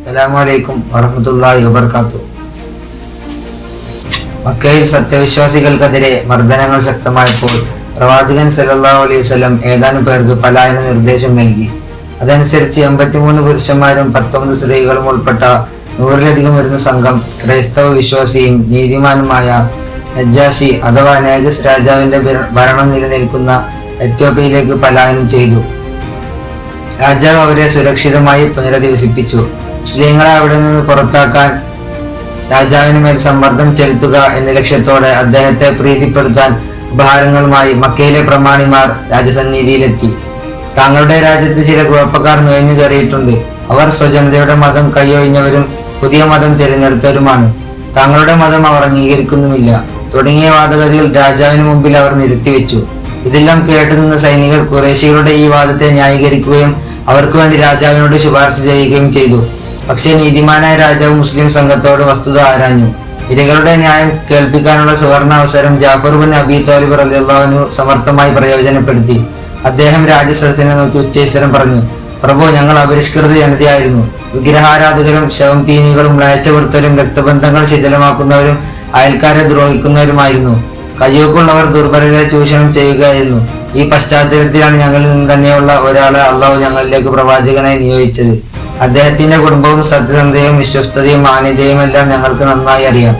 അസ്സലാമു അലൈക്കും വറഹ്മത്തുള്ളാഹി വബറകാതുഹു. മക്കയിൽ സത്യവിശ്വാസികൾക്കെതിരെ മർദ്ദനങ്ങൾ ശക്തമായപ്പോൾ പ്രവാചകൻ സല്ലല്ലാഹു അലൈഹി വസല്ലം ഏതാനും പേർക്ക് പലായന നിർദ്ദേശം നൽകി. അതനുസരിച്ച് 83 പുരുഷന്മാരും 19 സ്ത്രീകളും ഉൾപ്പെട്ട 100-ലധികം വരുന്ന സംഘം ക്രൈസ്തവ വിശ്വാസിയും നീതിമാനുമായ നജ്ജാശി അഥവാ നേഗസ് രാജാവിന്റെ ഭരണം നിലനിൽക്കുന്ന എത്യോപ്യയിലേക്ക് പലായനം ചെയ്തു. രാജാവ് അവരെ സുരക്ഷിതമായി പുനരധിവസിപ്പിച്ചു. മുസ്ലിങ്ങളെ അവിടെ നിന്ന് പുറത്താക്കാൻ രാജാവിന് മേൽ സമ്മർദ്ദം ചെലുത്തുക എന്ന ലക്ഷ്യത്തോടെ അദ്ദേഹത്തെ പ്രീതിപ്പെടുത്താൻ ഉപഹാരങ്ങളുമായി മക്കയിലെ പ്രമാണിമാർ രാജസന്നിധിയിലെത്തി. തങ്ങളുടെ രാജ്യത്ത് ചില കുഴപ്പക്കാർ നുഴഞ്ഞു കയറിയിട്ടുണ്ട്. അവർ സ്വജനതയുടെ മതം കൈയൊഴിഞ്ഞവരും പുതിയ മതം തിരഞ്ഞെടുത്തവരുമാണ്. തങ്ങളുടെ മതം അവർ അംഗീകരിക്കുന്നുമില്ല തുടങ്ങിയ വാദഗതികൾ രാജാവിന് മുമ്പിൽ അവർ നിരത്തിവെച്ചു. ഇതെല്ലാം കേട്ടുനിന്ന സൈനികർ ഖുറൈശികളുടെ ഈ വാദത്തെ ന്യായീകരിക്കുകയും അവർക്ക് വേണ്ടി രാജാവിനോട് ശുപാർശ ചെയ്യുകയും ചെയ്തു. പക്ഷേ നീതിമാനായ രാജാവ് മുസ്ലിം സംഘത്തോട് വസ്തുത ആരാഞ്ഞു. ഇരകളുടെ ന്യായം കേൾപ്പിക്കാനുള്ള സുവർണ അവസരം ജാഫർ ബിൻ അബി ത്വാലിബ് റളിയല്ലാഹു അൻഹു സമർത്ഥമായി പ്രയോജനപ്പെടുത്തി. അദ്ദേഹം രാജസദസ്സിനെ നോക്കി ഉച്ചൈസ്വരം പറഞ്ഞു: പ്രഭു, ഞങ്ങൾ അപരിഷ്കൃത ജനതയായിരുന്നു. വിഗ്രഹാരാധകരും ശവം തീനികളും മ്ലേച്ഛവൃത്തരും രക്തബന്ധങ്ങൾ ശിഥിലമാക്കുന്നവരും അയൽക്കാരെ ദ്രോഹിക്കുന്നവരുമായിരുന്നു. കയ്യൊക്കുള്ളവർ ദുർബലരെ ചൂഷണം ചെയ്യുകയായിരുന്നു. ഈ പശ്ചാത്തലത്തിലാണ് ഞങ്ങളിൽ നിന്ന് തന്നെയുള്ള ഒരാളെ അള്ളാഹു ഞങ്ങളിലേക്ക് പ്രവാചകനായി നിയോഗിച്ചത്. അദ്ദേഹത്തിന്റെ കുടുംബവും സത്യസന്ധതയും വിശ്വസ്തതയും മാന്യതയും എല്ലാം ഞങ്ങൾക്ക് നന്നായി അറിയാം.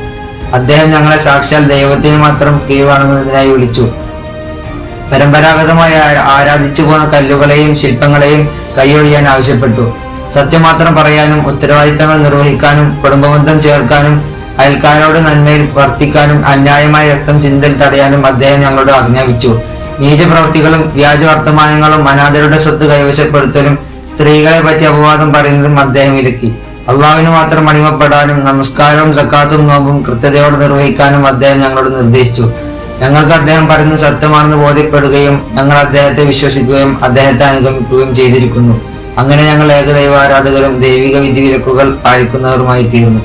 അദ്ദേഹം ഞങ്ങളെ സാക്ഷാൽ ദൈവത്തിന് മാത്രം കീഴ്വണങ്ങുന്നതിനായി വിളിച്ചു. പരമ്പരാഗതമായി ആരാധിച്ചു പോന്ന കല്ലുകളെയും ശില്പങ്ങളെയും കൈയൊഴിയാൻ ആവശ്യപ്പെട്ടു. സത്യം മാത്രം പറയാനും ഉത്തരവാദിത്തങ്ങൾ നിർവഹിക്കാനും കുടുംബബന്ധം ചേർക്കാനും അയൽക്കാരോട് നന്മയിൽ വർത്തിക്കാനും അന്യായമായ രക്തം ചിന്തൽ തടയാനും അദ്ദേഹം ഞങ്ങളോട് ആജ്ഞാപിച്ചു. നീചപ്രവൃത്തികളും വ്യാജ വർത്തമാനങ്ങളും അനാഥരുടെ സ്വത്ത് കൈവശപ്പെടുത്തലും സ്ത്രീകളെ പറ്റി അപവാദം പറയുന്നതും അദ്ദേഹം വിലക്കി. അള്ളാഹുവിന് മാത്രം അടിമപ്പെടാനും നമസ്കാരവും സക്കാത്തും നോമ്പും കൃത്യതയോടെ നിർവഹിക്കാനും അദ്ദേഹം ഞങ്ങളോട് നിർദ്ദേശിച്ചു. ഞങ്ങൾക്ക് അദ്ദേഹം പറയുന്നത് സത്യമാണെന്ന് ബോധ്യപ്പെടുകയും ഞങ്ങൾ അദ്ദേഹത്തെ വിശ്വസിക്കുകയും അദ്ദേഹത്തെ അനുഗമിക്കുകയും ചെയ്തിരിക്കുന്നു. അങ്ങനെ ഞങ്ങൾ ഏകദൈവാരാധകരും ദൈവിക വിധിവിലക്കുകൾ പാലിക്കുന്നവരുമായി തീർന്നു.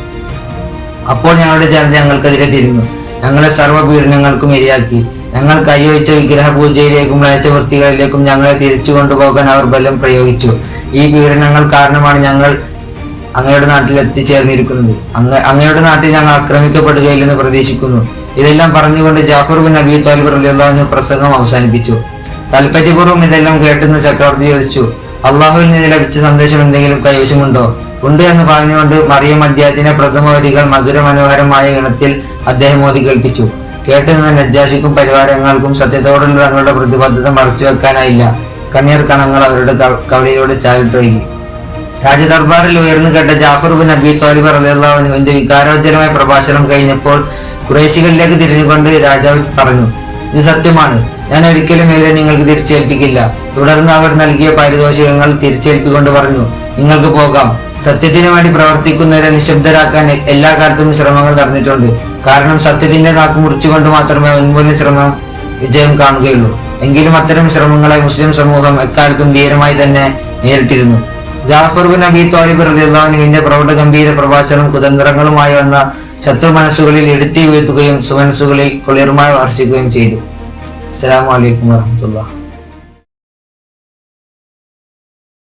അപ്പോൾ ഞങ്ങളുടെ ജനത ഞങ്ങൾക്കെതിരെ തിരിഞ്ഞു. ഞങ്ങളെ സർവ്വപീഡനങ്ങൾക്കും ഇരയാക്കി. ഞങ്ങൾ കൈവച്ച വിഗ്രഹ പൂജയിലേക്കും മ്ലേച്ഛവൃത്തികളിലേക്കും ഞങ്ങളെ തിരിച്ചു കൊണ്ടുപോകാൻ അവർ ബലം പ്രയോഗിച്ചു. ഈ പീഡനങ്ങൾ കാരണമാണ് ഞങ്ങൾ അങ്ങയുടെ നാട്ടിൽ എത്തിച്ചേർന്നിരിക്കുന്നത്. അങ്ങയുടെ നാട്ടിൽ ഞങ്ങൾ ആക്രമിക്കപ്പെടുകയില്ലെന്ന് പ്രതീക്ഷിക്കുന്നു. ഇതെല്ലാം പറഞ്ഞുകൊണ്ട് ജാഫർ ബിൻ അബി ത്വാലിബ് റളിയല്ലാഹു അൻഹു പ്രസംഗം അവസാനിപ്പിച്ചു. താൽപര്യപൂർവ്വം ഇതെല്ലാം കേട്ടുന്ന ചക്രവർത്തി ചോദിച്ചു: അള്ളാഹുവിൽ നിന്ന് ലഭിച്ച സന്ദേശം എന്തെങ്കിലും കൈവശമുണ്ടോ? ഉണ്ട് എന്ന് പറഞ്ഞുകൊണ്ട് മറിയം അധ്യായത്തിലെ പ്രഥമ വരികൾ മധുരമനോഹരമായ ഇണത്തിൽ അദ്ദേഹം ഓതി കേൾപ്പിച്ചു. കേട്ടുനിന്ന നജ്ജാശിക്കും പരിവാരങ്ങൾക്കും സത്യത്തോടുള്ള തങ്ങളുടെ പ്രതിബദ്ധത മറച്ചു വെക്കാനായില്ല. കണ്ണീർ കണങ്ങൾ അവരുടെ കവളിലൂടെ ചാലിട്ടൊഴുകി. രാജദർബാറിൽ ഉയർന്നു കേട്ട ജാഫർ ബിൻ അബി ത്വാലിബ് റളിയല്ലാഹു അൻഹുവിന്റെ വികാരോജ്ജലമായ പ്രഭാഷണം കഴിഞ്ഞപ്പോൾ ഖുറൈശികളിലേക്ക് തിരിഞ്ഞുകൊണ്ട് രാജാവ് പറഞ്ഞു: ഇത് സത്യമാണ്. ഞാൻ ഒരിക്കലും ഇവരെ നിങ്ങൾക്ക് തിരിച്ചേൽപ്പിക്കില്ല. തുടർന്ന് അവർ നൽകിയ പാരിതോഷികങ്ങൾ തിരിച്ചേൽപ്പിക്കൊണ്ട് പറഞ്ഞു: നിങ്ങൾക്ക് പോകാം. സത്യത്തിന് വേണ്ടി പ്രവർത്തിക്കുന്നവരെ നിശബ്ദരാക്കാൻ എല്ലാ കാലത്തും ശ്രമങ്ങൾ നടന്നിട്ടുണ്ട്. കാരണം സത്യത്തിന്റെ നാക്ക് മുറിച്ചുകൊണ്ട് മാത്രമേ ഉന്മൂലന ശ്രമം വിജയം കാണുകയുള്ളൂ. എങ്കിലും അത്തരം ശ്രമങ്ങളെ മുസ്ലിം സമൂഹം എക്കാലത്തും ധീരമായി തന്നെ നേരിട്ടിരുന്നു. ജാഫർ ബിൻ അബി ത്വാലിബ് റളിയല്ലാഹു അൻഹുവിന്റെ പ്രൗഢഗംഭീര പ്രഭാഷണം കുതന്ത്രങ്ങളുമായി വന്ന ശത്രു മനസ്സുകളിൽ എടുത്തി വീഴ്ത്തുകയും സുമനസ്സുകളിൽ കുളിർമ വർഷിക്കുകയും ചെയ്തു. അസ്സലാമു അലൈക്കും വറഹ്മത്തുള്ളാഹി.